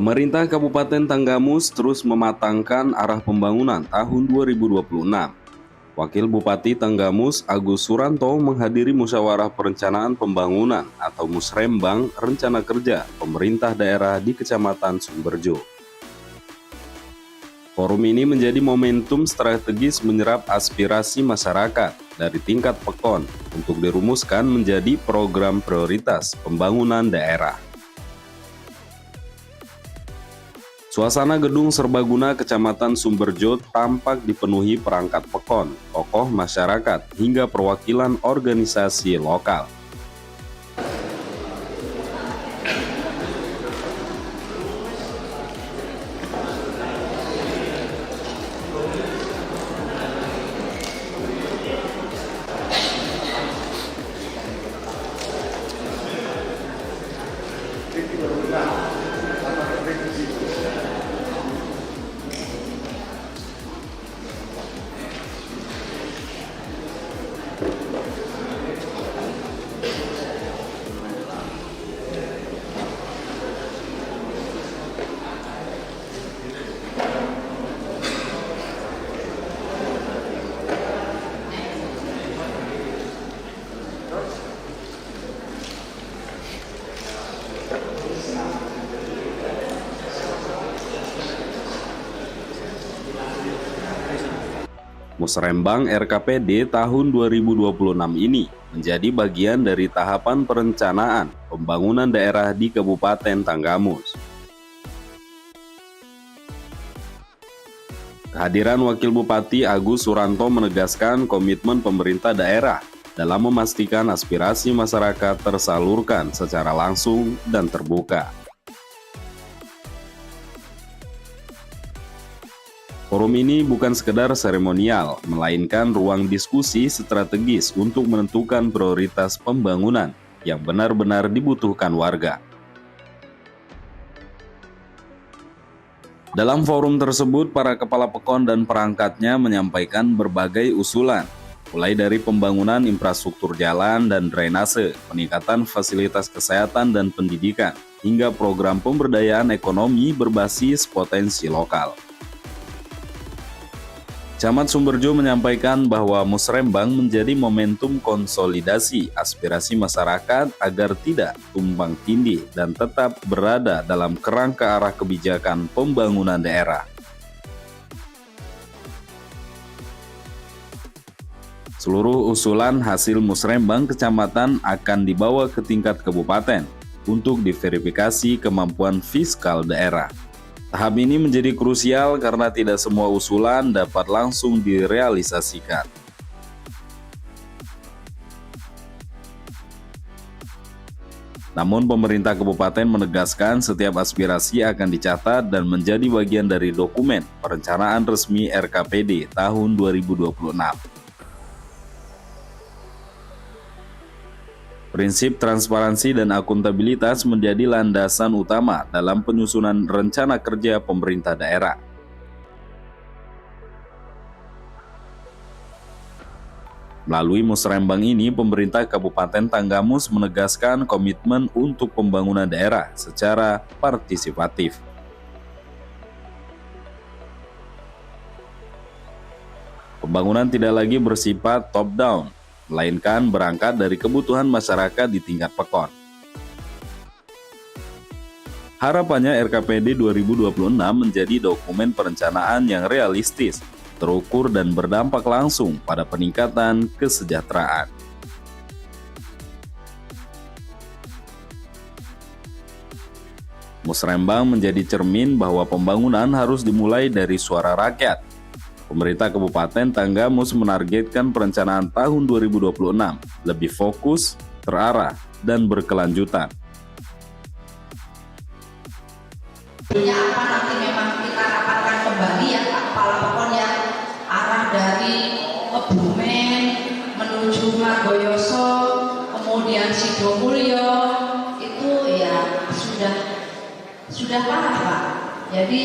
Pemerintah Kabupaten Tanggamus terus mematangkan arah pembangunan tahun 2026. Wakil Bupati Tanggamus Agus Suranto menghadiri musyawarah perencanaan pembangunan atau Musrembang Rencana Kerja Pemerintah Daerah di Kecamatan Sumberjo. Forum ini menjadi momentum strategis menyerap aspirasi masyarakat dari tingkat PEKON untuk dirumuskan menjadi program prioritas pembangunan daerah. Suasana gedung serbaguna Kecamatan Sumberjo tampak dipenuhi perangkat PEKON, tokoh masyarakat, hingga perwakilan organisasi lokal. Musrembang RKPD tahun 2026 ini menjadi bagian dari tahapan perencanaan pembangunan daerah di Kabupaten Tanggamus. Kehadiran Wakil Bupati Agus Suranto menegaskan komitmen pemerintah daerah dalam memastikan aspirasi masyarakat tersalurkan secara langsung dan terbuka. Forum ini bukan sekedar seremonial, melainkan ruang diskusi strategis untuk menentukan prioritas pembangunan yang benar-benar dibutuhkan warga. Dalam forum tersebut, para kepala PEKON dan perangkatnya menyampaikan berbagai usulan, mulai dari pembangunan infrastruktur jalan dan drainase, peningkatan fasilitas kesehatan dan pendidikan, hingga program pemberdayaan ekonomi berbasis potensi lokal. Camat Sumberjo menyampaikan bahwa Musrembang menjadi momentum konsolidasi aspirasi masyarakat agar tidak tumbang tindih dan tetap berada dalam kerangka arah kebijakan pembangunan daerah. Seluruh usulan hasil Musrembang Kecamatan akan dibawa ke tingkat kabupaten untuk diverifikasi kemampuan fiskal daerah. Tahap ini menjadi krusial karena tidak semua usulan dapat langsung direalisasikan. Namun pemerintah kabupaten menegaskan setiap aspirasi akan dicatat dan menjadi bagian dari dokumen perencanaan resmi RKPD tahun 2026. Prinsip transparansi dan akuntabilitas menjadi landasan utama dalam penyusunan rencana kerja pemerintah daerah. Melalui Musrembang ini, pemerintah Kabupaten Tanggamus menegaskan komitmen untuk pembangunan daerah secara partisipatif. Pembangunan tidak lagi bersifat top-down, melainkan berangkat dari kebutuhan masyarakat di tingkat PEKON. Harapannya RKPD 2026 menjadi dokumen perencanaan yang realistis, terukur dan berdampak langsung pada peningkatan kesejahteraan. Musrembang menjadi cermin bahwa pembangunan harus dimulai dari suara rakyat. Pemerintah Kabupaten Tanggamus menargetkan perencanaan tahun 2026 lebih fokus, terarah, dan berkelanjutan. Apa nanti memang kita rapatkan kembali ya Pak Kepala PEKON ya, arah dari Kebumen menuju Margoyoso, kemudian Sidomulyo, itu ya sudah parah Pak. Jadi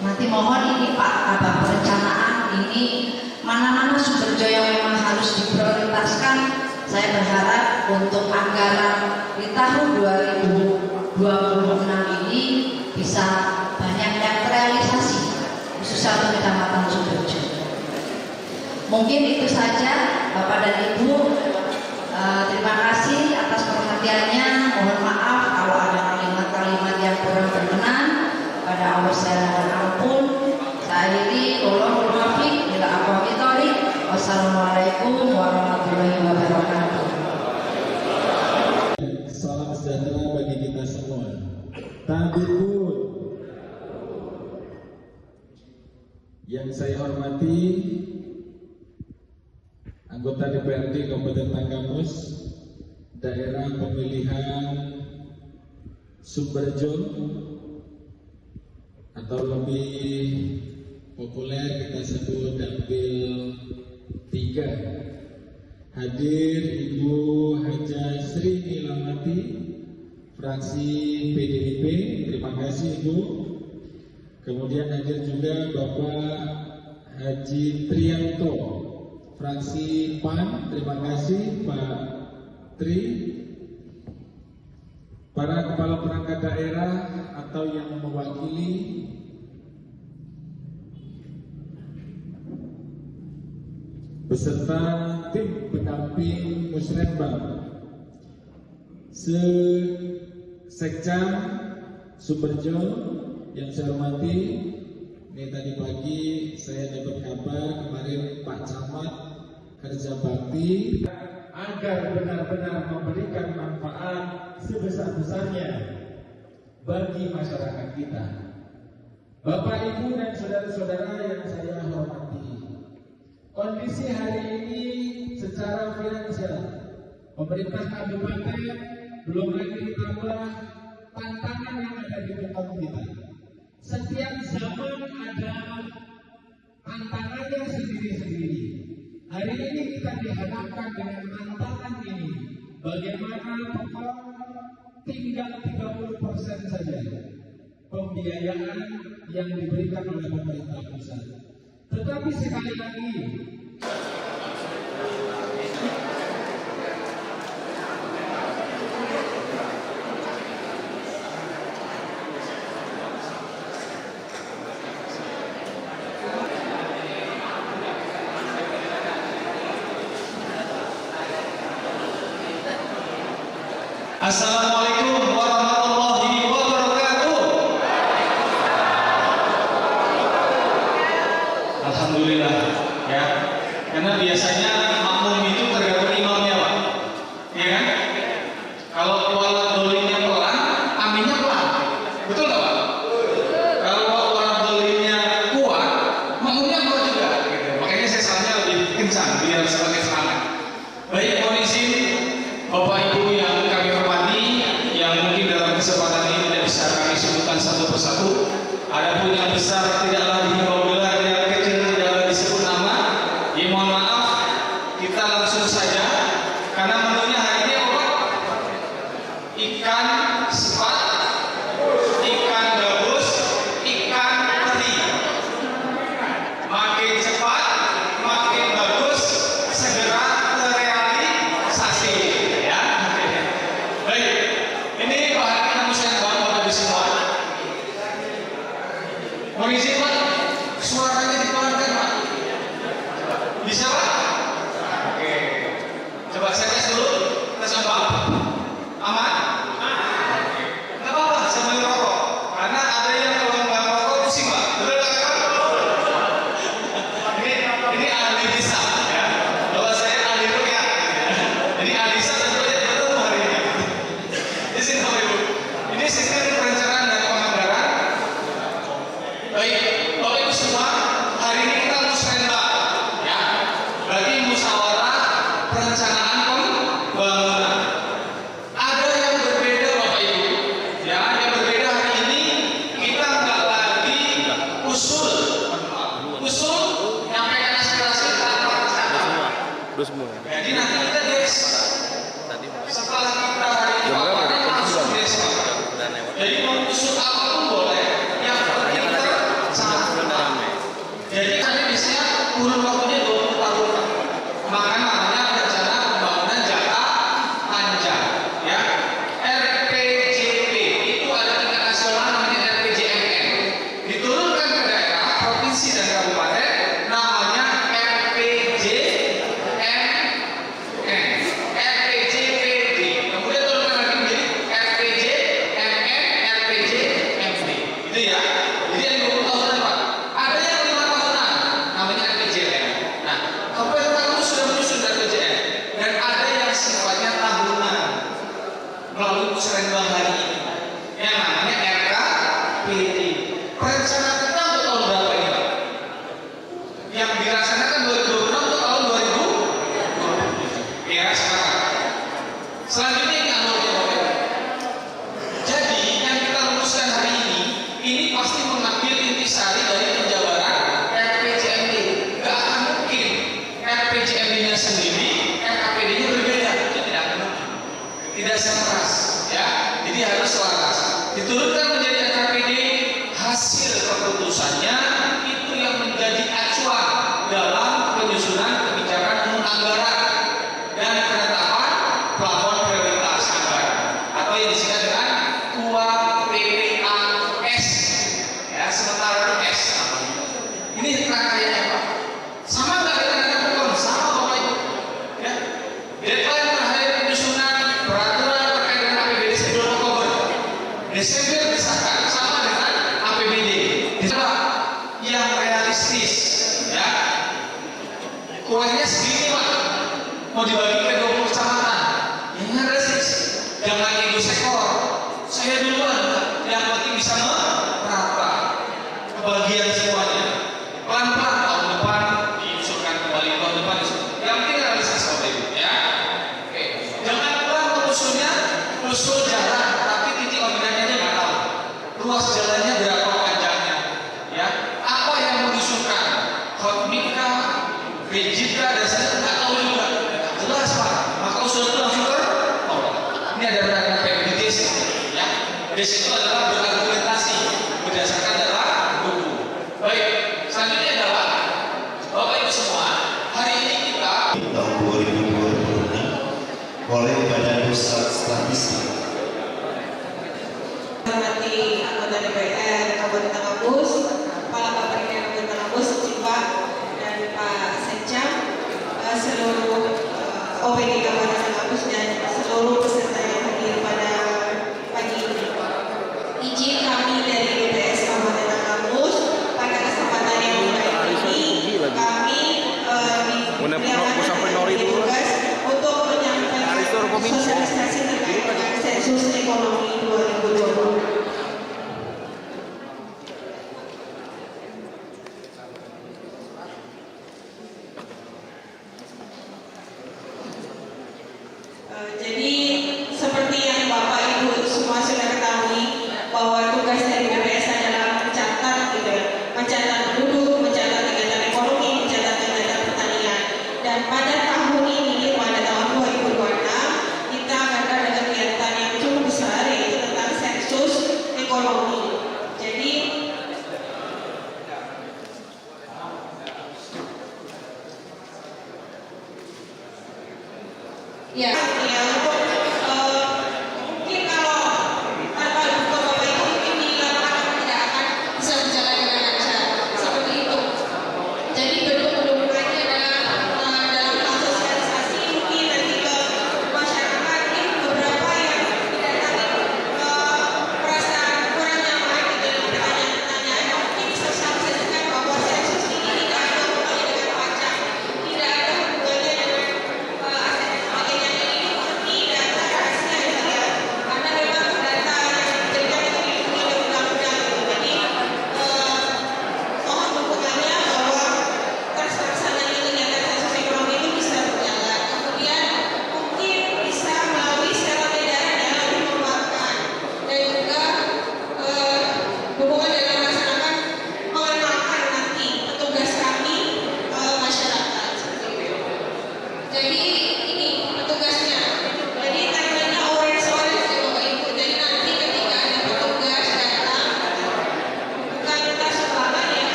nanti mohon ini Pak Kabak Perencanaan ini mana-mana Sumberjo yang memang harus diprioritaskan. Saya berharap untuk anggaran di tahun 2026 ini bisa banyak yang terrealisasi, khususnya untuk Kecamatan Sudojo. Mungkin itu saja Bapak dan Ibu. Terima kasih atas perhatiannya. Mohon maaf kalau ada kalimat-kalimat yang kurang berkenan. Pada Allah saya mohon ampun. Saya akhiri, wallahul muwaffiq ila aqwamit thoriq. Wassalamualaikum warahmatullahi wabarakatuh. Salam sejahtera bagi kita semua. Tabibun. Yang saya hormati anggota DPRD Kabupaten Tanggamus, daerah pemilihan Sumberjo atau lebih populer kita sebut Dapil 3. Hadir Ibu Haja Sri Nilamati, fraksi PDIP, terima kasih Ibu. Kemudian hadir juga Bapak Haji Trianto, fraksi PAN, terima kasih Pak Tri. Para kepala perangkat daerah atau yang mewakili beserta tim pendamping Musrembang, Sekcam Sumberjo yang saya hormati. Ini tadi pagi saya dapat kabar kemarin Pak Camat kerja bakti agar benar-benar memberikan manfaat sebesar-besarnya bagi masyarakat kita. Bapak, Ibu, dan saudara-saudara yang saya hormati, kondisi hari ini secara finansial pemerintah kabupaten belum lagi ditambah tantangan yang ada di depan kita. Setiap zaman ada tantangannya sendiri-sendiri. Hari ini kita dihadapkan dengan tantangan ini. Bagaimana pokok tinggal 30% saja pembiayaan yang diberikan oleh pemerintah pusat. Tetapi sekali lagi, Assalamualaikum warahmatullahi wabarakatuh. Alhamdulillah ya, karena biasanya makmum itu tergantung imamnya Pak, ya kan? Kalau walat dolinnya pelan, aminnya pelan, betul nggak Pak? Kalau walat dolinnya kuat, makmumnya kuat juga. Gitu. Makanya saya salahnya lebih kencang biar semakin semangat. Baik, mohon izin Bapak Ibu yang kami hormati, yang mungkin dalam kesempatan ini tidak bisa kami sebutkan satu persatu. Adapun yang besar tidaklah dihimbau gelar, yang kecil tidaklah disebut nama. Ya mohon maaf, kita langsung saja karena menunya hari ini apa? Ikan sepat, ikan gabus, ikan teri. Makin cepat, makin bagus, segera terrealisasi. Baik, ini bahan kita musyawarah Bapak Ibu semua. Mohon izin Pak, suaranya dipelankan Pak. Bisa Pak? Oke. Coba saya tes dulu, tes Pak. Aman? Oke. Nggak apa-apa sambil merokok, karena ada yang kalau nggak merokok pusing Pak. Betul nggak Pak? Ini ahli bisa ya. Kalau saya ahli rukyah. Jadi ahli bisa tentu aja betul hari ini. Di sini Bapak Ibu, ini sistem perencanaan dan penganggaran. Baik, Bapak Ibu semua, hari ini kita musrenbang ya, bagi musyawarah perencanaan pembangunan. Ada yang berbeda Bapak Ibu, ya, yang berbeda hari ini kita nggak lagi usul nyampaikan aspirasi tanpa rencana. Jadi nanti kita des. Setelah kita hari ini paparan langsung desa. Jadi mau usul apapun boleh, yang penting tercatat. Jadi kami biasanya kurun waktunya 20 tahun. Maka namanya rencana pembangunan jangka panjang. Ya, RPJP itu ada tingkat nasional namanya RPJP. Jadi yang 20 tahunan Pak. Ada yang 5 tahunan, namanya RPJM. Nah, pemerintah itu sudah menyusun RPJM. Dan ada yang sifatnya tahunan melalui musrenbang hari ini. Yang namanya RKPD. Rencana kita untuk tahun berapa ini Pak? Yang dilaksanakan 2026 untuk tahun 2027. Ya, sekarang. Selanjutnya ini alurnya Bapak Ibu. Jadi yang kita rumuskan hari ini pasti mengambil intisari dari penjabaran RPJMD. Gak akan mungkin RPJMD-nya sendiri, RKPD-nya berbeda. Itu tidak akan mungkin. Tidak selaras, ya. Jadi harus selaras. Diturunkan menjadi RKPD, hasil keputusannya itu yang menjadi acuan dalam penyusunan kebijakan anggaran dan penetapan plafon prioritas anggaran atau yang disingkat dengan KUA-PPAS, ya, sementara itu S namanya. Ini rangkaiannya Pak. Sama nggak dengan plafon? Sama Bapak Ibu. Ya. Deadline terakhir penyusunan peraturan terkait dengan APBD 10 Oktober. Desember disahkan sama dengan APBD. Coba yang realistis, ya. Kuenya segini Pak. Mau dibagi ke 20 kecamatan. Yang realistis. Jangan ego sektor. Saya duluan, yang penting bisa merata kebagian semuanya. Pelan-pelan tahun depan diusulkan kembali tahun depan. Yang penting realistis Bapak Ibu, ya. Oke. Jangan pelan usulnya, usul jalan, tapi titik organnya aja nggak tahu. Ruas jalannya berapa panjangnya, ya. Apa yang mau diusulkan? Hotmika, rigidkah, dan saya nggak tahu juga. Jelas Pak. Maka usul itu langsung ini ada rangkaian PPDS, ya. Di situ adalah berargumentasi berdasarkan data buku. Baik, selanjutnya adalah Bapak Ibu semua, hari ini kita tahun 2026 oleh Badan Pusat Statistik. Hormati anggota DPR Kabupaten Tanggamus, Kepala Bappenas Kabupaten Tanggamus, Pak dan Pak Sekcam, seluruh OPD Kabupaten Tanggamus dan seluruh peserta yang hadir pada pagi ini. Izin kami dari BPS Kabupaten Tanggamus pada kesempatan yang baik ini kami diberi tugas untuk menyampaikan sosialisasi terkait dengan sensus ekonomi 2020. Jadi seperti yang Bapak Ibu semua sudah ketahui bahwa tugas dari BPS adalah mencatat, gitu ya, mencatat penduduk, mencatat kegiatan ekonomi, mencatat kegiatan pertanian. Dan pada tahun ini, pada tahun 2026, kita akan ada kegiatan yang cukup besar, yaitu tentang sensus ekonomi. Jadi ya, untuk mungkin kalau tanpa dukungan Bapak Ibu mungkin di lapangan tidak akan bisa berjalan dengan lancar seperti itu. Jadi belum lagi ada dalam hal sosialisasi mungkin nanti ke masyarakat mungkin beberapa yang tidak tadi merasa kurang nyaman gitu dengan pertanyaan-pertanyaan mungkin disosialisasikan bahwa sensus ini tidak ada hubungannya dengan pajak, tidak ada hubungannya dengan aset dan sebagainya. Ini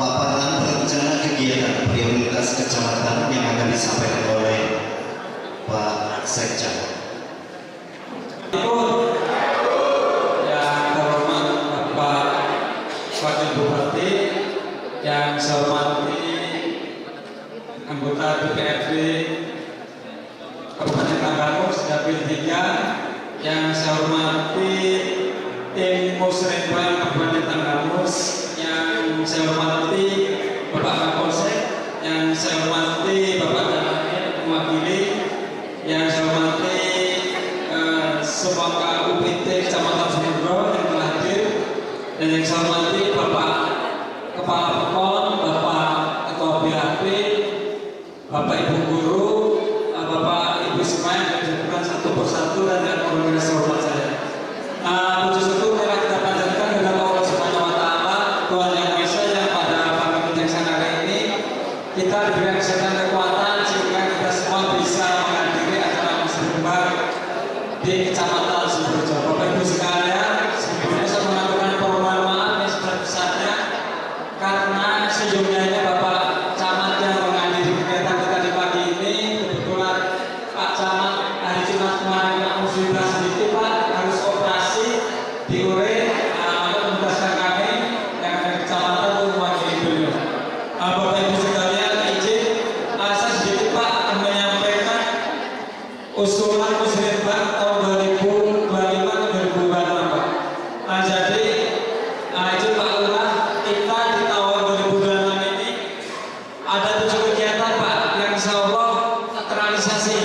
paparan perencanaan kegiatan prioritas kecamatan yang akan disampaikan oleh Pak Sekja. Yang terhormat Bapak Wakil Bupati, yang saya hormati anggota DPRD Kabupaten Tanggamus Dapil 3, yang saya hormati tim Musrembang Kabupaten Tanggamus, yang saya hormati Bapak Kapolsek, yang saya hormati Bapak Danamil mewakili, yang saya hormati semua UPT Kecamatan Sumberjo yang telah hadir, dan yang saya hormati Bapak Kepala Pekon, Bapak Ketua BHP, Bapak Ibu Guru, Bapak Ibu semua yang disebutkan satu persatu dan yang koordinasi hormat saya. Puji syukur telah kita panjatkan kepada Allah Subhanahu Wa Taala, Tuhan Yang Maha Esa, yang pada pagi bijaksana hari ini kita diberi kesehatan kekuatan sehingga kita semua bisa menghadiri acara muslimbang di Kecamatan Sumberjo. Bapak Ibu sekalian, sebelumnya saya mengaturkan permohonan maaf yang sebesar-besarnya karena sejumlahnya Bapak Camat yang menghadiri kegiatan kita di pagi ini. Kebetulan Pak Camat hari Jumat kemarin kena musibah sedikit, Pak, harus operasi diurin, menugaskan kami yang ada di kecamatan untuk mewakili beliau. Bapak Ibu sekalian, izin saya sedikit Pak menyampaikan usulan muslimbang tahun 2025 ke 2026, Pak. Jadi izin Pak Lurah, kita di tahun 2026 ini ada 7 kegiatan Pak yang insya Allah terrealisasi.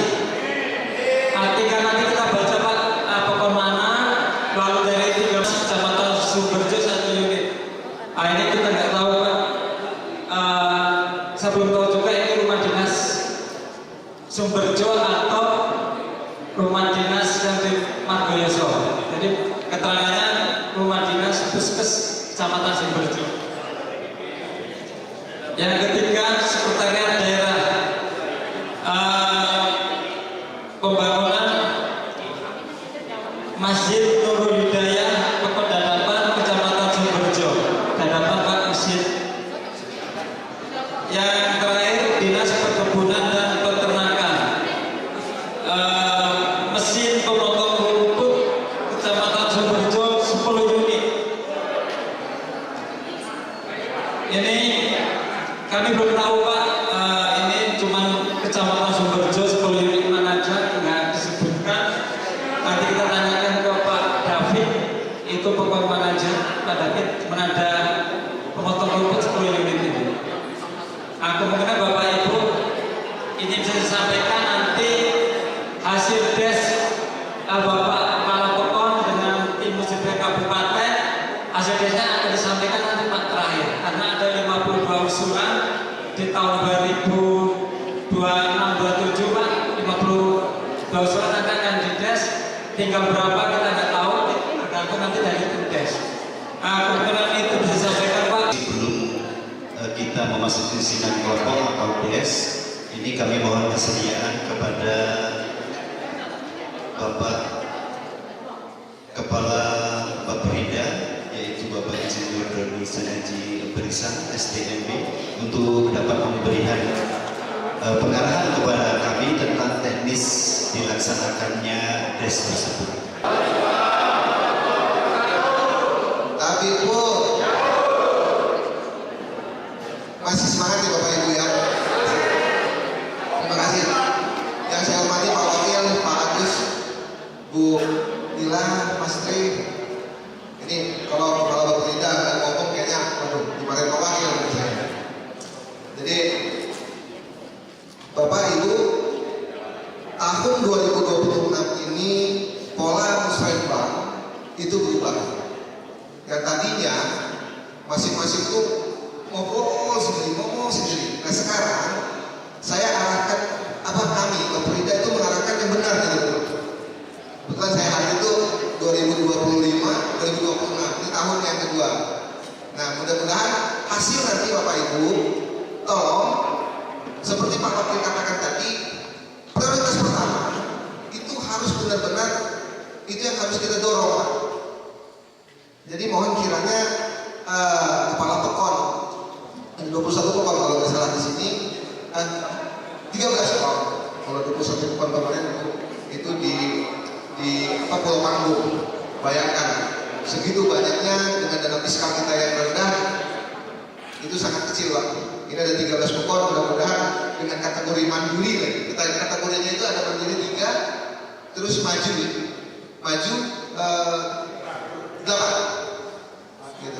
Artinya nanti kita baca Pak pokok mana, lalu dari 3 Kecamatan Sumberjo 1 unit. Ini kita nggak tahu Pak. Saya belum tahu juga ini rumah dinas Sumberjo atau rumah dinas yang di Margoyoso. Jadi keterangannya rumah dinas Puskes Kecamatan Sumberjo. Yang ketiga, sekretariat daerah, pembangunan Masjid Nurul Hidayah Pekon Dadapan Kecamatan Sumberjo. Dadapan Pak Masjid. Yang terakhir, dinas perkebunan dan peternakan, mesin pemotong rumput Kecamatan Sumberjo 10 unit. Ini kami belum tahu Pak, ini cuma Kecamatan Sumberjo 10 unit mana aja, nggak disebutkan. Nanti kita tanyakan ke Pak David, itu pokok mana aja, Pak David, mana ada pemotong rumput 10 unit ini. Kemungkinan Bapak Ibu ini bisa disampaikan nanti hasil tes Bapak Kepala Pekon dengan tim muslimbang Kabupaten. Hasil tesnya akan disampaikan nanti Pak terakhir, karena ada 52 usulan di tahun 2026-27 Pak, 52 usulan akan dites. Tinggal berapa kita nggak tahu, tergantung nanti dari tim tes. Kemungkinan itu bisa disampaikan Pak. Sebelum kita memasuki sidang kelompok atau DS, ini kami mohon kesediaan kepada Bapak Kepala Bapperida, yaitu Bapak Insinyur Doni Sunaji Berisan SDMB, untuk dapat memberikan pengarahan kepada kami tentang teknis dilaksanakannya tes tersebut. Tapi Bu, masih semangat ya Bapak Ibu ya. Terima kasih. Yang saya hormati Pak Wakil, Pak Agus, Bu Nila, Mas Tri. Ini kalau Kepala Bapperida ngomong kayaknya, waduh, dimarahin Pak Wakil menurut saya. Jadi Bapak Ibu, tahun 2026 ini pola musrembang itu berubah. Yang tadinya masing-masing itu ngobrol sendiri. Nah sekarang saya arahkan, kami Bapperida itu mengarahkan yang benar gitu. Kebetulan saya hadir itu 2025, 2026, ini tahun yang kedua. Nah mudah-mudahan hasil nanti Bapak Ibu, tolong seperti Pak Wakil katakan tadi, prioritas pertama itu harus benar-benar itu yang harus kita dorong Pak. Jadi mohon kiranya Kepala Pekon 21 pokok kalau nggak salah di sini, 13 pokok. Kalau 21 pokok kemarin itu di Pulau Panggung. Bayangkan segitu banyaknya dengan dana fiskal kita yang rendah, itu sangat kecil Pak. Ini ada 13 pokok, mudah-mudahan dengan kategori mandiri lagi. Kita kategorinya itu ada mandiri 3, terus maju 8. Gitu.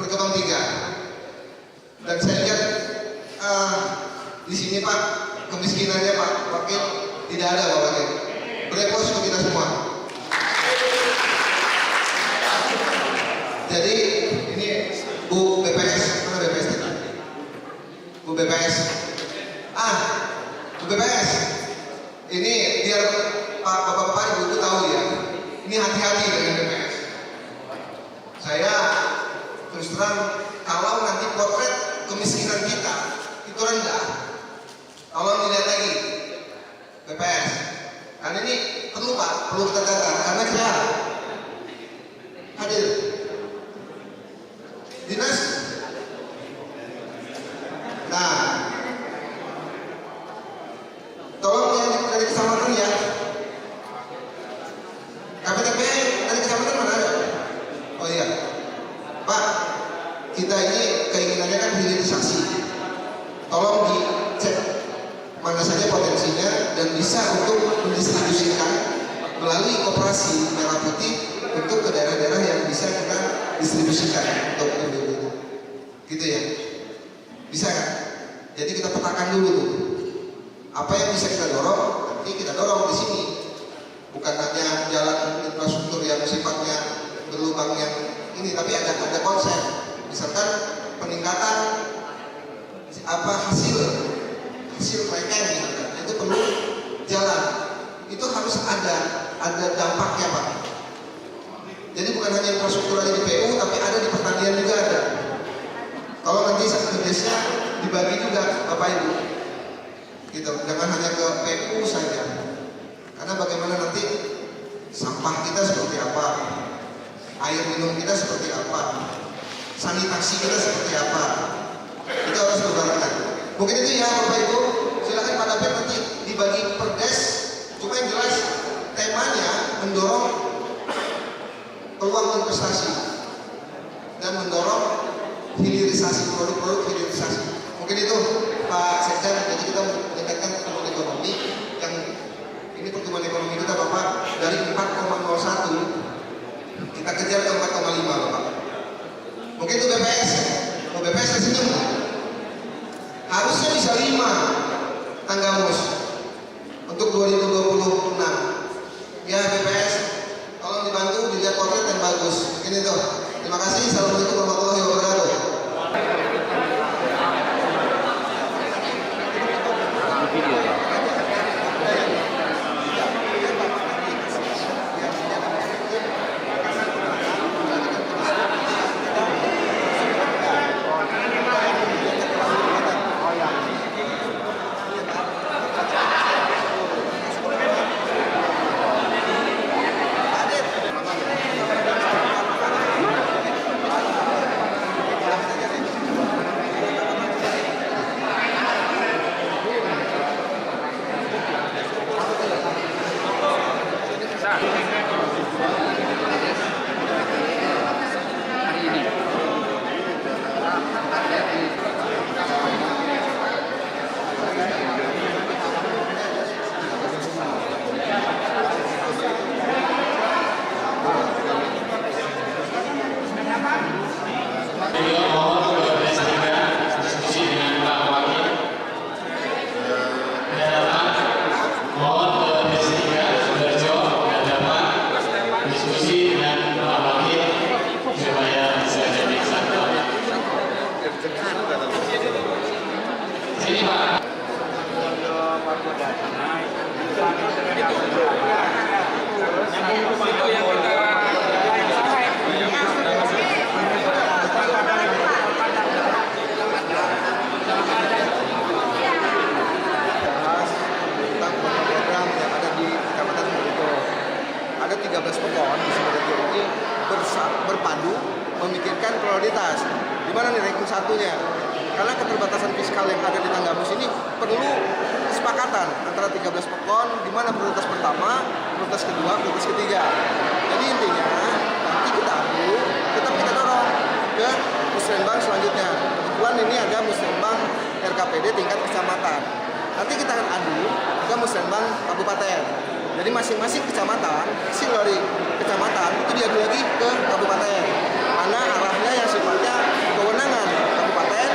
Berkembang 3. Dan saya lihat di sini Pak, kemiskinannya Pak Wakil tidak ada Pak Wakil. Berepos untuk kita semua. Jadi ini Bu BPS, mana BPS tadi? Bu BPS. Bu BPS. Ini biar Bapak-bapak Ibu tahu ya. Ini hati-hati dengan BPS. Saya terus terang, kalau nanti potret kemiskinan kita itu rendah, tolong dilihat lagi BPS. Karena ini perlu Pak, perlu kita catat. Karena saya hadir dinas. Nah, tolong yang dari kecamatan ya. KPTP dari kecamatan mana ada? Oh iya, Pak, kita ini keinginannya kan hilirisasi. Tolong dicek mana saja potensinya dan bisa untuk mendistribusikan melalui koperasi merah putih untuk ke daerah-daerah yang bisa kita distribusikan untuk itu. Gitu ya, bisa kan? Jadi kita petakan dulu tuh apa yang bisa kita dorong, nanti kita dorong di sini. Bukan hanya jalan infrastruktur yang sifatnya berlubang yang ini, tapi ada konsep. Misalkan peningkatan hasil mereka misalkan, itu perlu jalan. Itu harus ada dampaknya Pak. Jadi bukan hanya infrastruktur ada di PU, tapi ada di pertanian juga ada. Kalau nanti satgasnya dibagi juga Bapak Ibu, gitu. Jangan hanya ke PU saja. Karena bagaimana nanti sampah kita seperti apa, air minum kita seperti apa, sanitasi kita seperti apa, itu harus berbarengan. Mungkin itu ya Bapak Ibu, silakan pada nanti dibagi perdes. Cuma yang jelas temanya mendorong peluang investasi dan mendorong hilirisasi, produk-produk hilirisasi. Mungkin itu Pak Sekjen. Jadi kita meningkatkan pertumbuhan ekonomi yang ini pertumbuhan ekonomi kita Bapak dari 4,01 kita kejar ke 4,5 Bapak. Mungkin itu BPS. BPS tersenyum. Harusnya bisa 5 Tanggamus untuk 2026. Ya BPS, tolong dibantu dilihat potret yang bagus. Mungkin itu. Terima kasih. Assalamualaikum warahmatullahi wabarakatuh. Ada 13 pohon di Sumberjo ini berpadu memikirkan prioritas. Di mana nih ranking satunya? Karena keterbatasan fiskal yang ada di Tanggamus ini perlu kesepakatan antara 13 pokon, di mana prioritas pertama, prioritas kedua, prioritas ketiga. Jadi intinya nanti kita adu, tetap kita dorong ke musrenbang selanjutnya. Kebetulan ini ada musrenbang RKPD tingkat kecamatan. Nanti kita akan adu ke musrenbang kabupaten. Jadi masing-masing kecamatan, hasil dari kecamatan itu diadu lagi ke kabupaten. Mana arahnya yang sifatnya kewenangan kabupaten,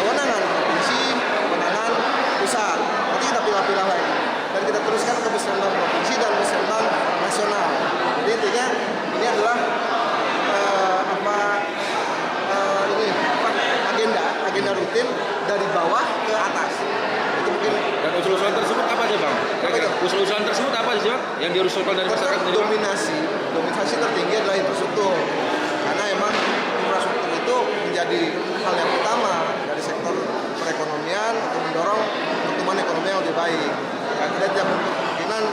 kewenangan provinsi, kewenangan pusat. Nanti kita pilah-pilah lagi dan kita teruskan ke musrenbang provinsi dan musrenbang nasional. Jadi intinya ini adalah agenda rutin dari bawah ke atas. Itu mungkin. Dan usul-usulan tersebut apa aja Bang? Usul-usulan tersebut apa sih Bang? Yang diusulkan dari masyarakat sendiri? Dominasi tertinggi adalah infrastruktur. Karena emang infrastruktur itu menjadi hal yang utama dari sektor perekonomian untuk mendorong pertumbuhan ekonomi yang lebih baik. Dan kita tidak kemungkinan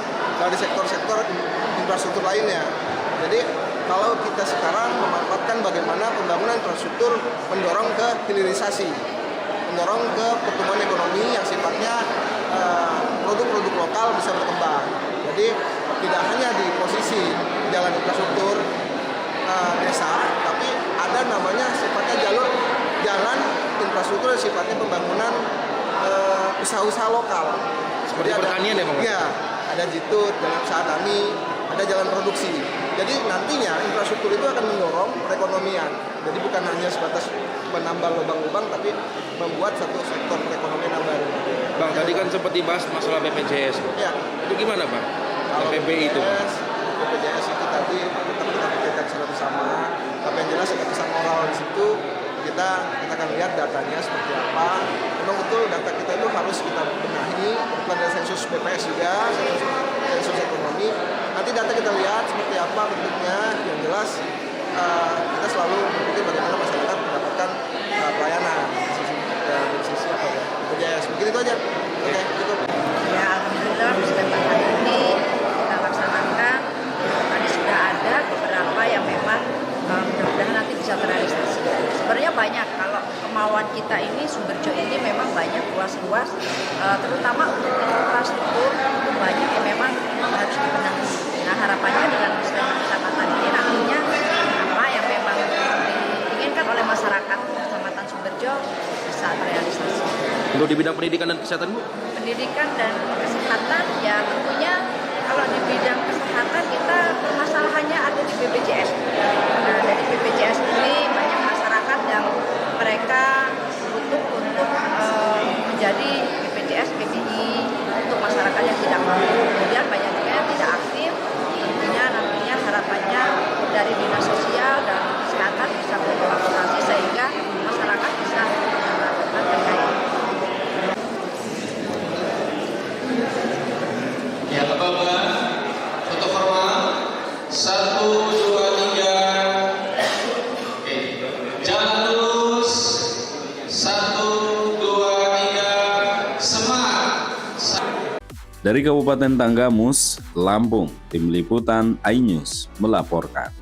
dari sektor-sektor infrastruktur lainnya. Jadi kalau kita sekarang memanfaatkan bagaimana pembangunan infrastruktur mendorong ke hilirisasi, mendorong ke pertumbuhan ekonomi yang sifatnya produk-produk lokal bisa berkembang. Jadi tidak hanya di posisi jalan infrastruktur desa, tapi ada namanya sifatnya jalur jalan infrastruktur yang sifatnya pembangunan usaha-usaha lokal. Seperti pertanian ya Bang? Iya, ada jitut, jalan usaha tani, ada jalan produksi. Jadi nantinya infrastruktur itu akan mendorong perekonomian. Jadi bukan hanya sebatas menambah lubang-lubang, tapi membuat satu sektor perekonomian yang baru. Bang, tadi kan sempat dibahas masalah BPJS. Ya. Itu gimana Bang? Kalau PPI itu? BPJS itu tadi tetap kita pikirkan secara bersama. Tapi yang jelas ada pesan moral di situ. Kita akan lihat datanya seperti apa. Memang betul data kita itu harus kita benahi. Bukan dari sensus BPS juga, sensus ekonomi. Nanti data kita lihat seperti apa bentuknya. Yang jelas kita selalu berpikir bagaimana masyarakat mendapatkan pelayanan dari sisi apa ya BPJS. Mungkin itu aja. Oke, cukup. Ya, alhamdulillah musrenbang hari ini kita laksanakan. Tadi sudah ada beberapa yang memang mudah-mudahan nanti bisa terrealisasi. Sebenarnya banyak, kalau kemauan kita ini Sumberjo ini memang banyak luas-luas, terutama untuk infrastruktur itu banyak yang memang harus dibenahi. Nah harapannya dengan musrenbang kecamatan ini nantinya apa yang memang diinginkan oleh masyarakat Kecamatan Sumberjo bisa terrealisasi. Untuk di bidang pendidikan dan kesehatan Bu? Pendidikan dan kesehatan ya tentunya kalau di bidang kesehatan kita permasalahannya ada di BPJS. Nah dari BPJS ini banyak masyarakat yang mereka butuh untuk menjadi BPJS PBI untuk masyarakat yang tidak mampu. Kemudian banyak juga yang tidak aktif. Tentunya nantinya harapannya dari dinas sosial dan kesehatan bisa berkolaborasi sehingga masyarakat bisa mendapatkan terkait. Ya, Bapak, foto formal 1, 2, 3. Oke, jalan lurus 1, 2, 3, semangat. Dari Kabupaten Tanggamus, Lampung, Tim Liputan iNews melaporkan.